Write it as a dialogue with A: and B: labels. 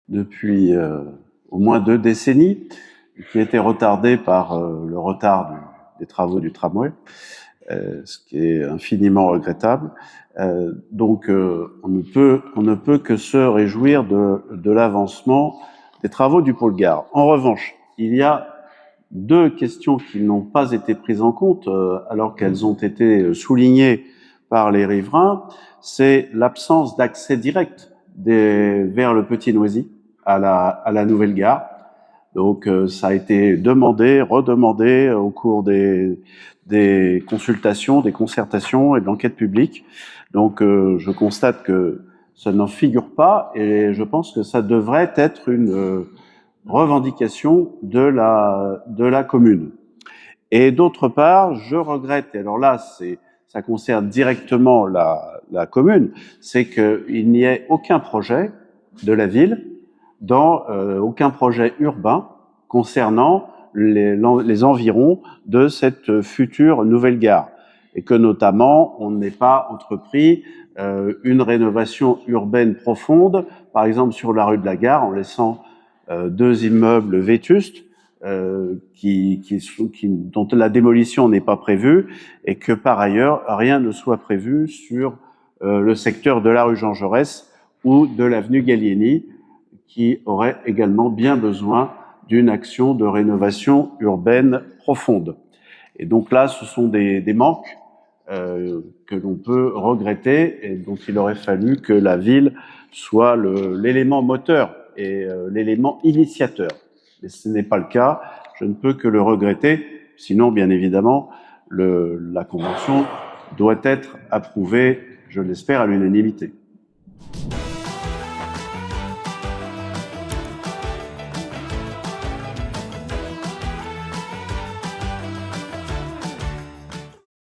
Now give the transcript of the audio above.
A: depuis au moins 2 décennies, qui a été retardé par le retard des travaux du tramway, ce qui est infiniment regrettable. Donc on ne peut que se réjouir de l'avancement des travaux du pôle gare. En revanche, il y a 2 questions qui n'ont pas été prises en compte alors qu'elles ont été soulignées par les riverains. C'est l'absence d'accès direct vers le Petit-Noisy à la nouvelle gare. Donc ça a été demandé, redemandé au cours des consultations, des concertations et de l'enquête publique. Donc je constate que ça n'en figure pas et je pense que ça devrait être une revendication de la commune. Et d'autre part, je regrette, et alors là, ça concerne directement la commune, c'est qu'il n'y ait aucun projet de la ville, aucun projet urbain concernant les environs de cette future nouvelle gare. Et que notamment, on n'ait pas entrepris une rénovation urbaine profonde, par exemple sur la rue de la Gare, en laissant 2 immeubles vétustes, dont la démolition n'est pas prévue, et que par ailleurs rien ne soit prévu sur le secteur de la rue Jean Jaurès ou de l'avenue Gallieni, qui aurait également bien besoin d'une action de rénovation urbaine profonde. Et donc là, ce sont des manques que l'on peut regretter et dont il aurait fallu que la ville soit l'élément moteur et l'élément initiateur. Mais ce n'est pas le cas, je ne peux que le regretter, sinon bien évidemment la convention doit être approuvée, je l'espère, à l'unanimité.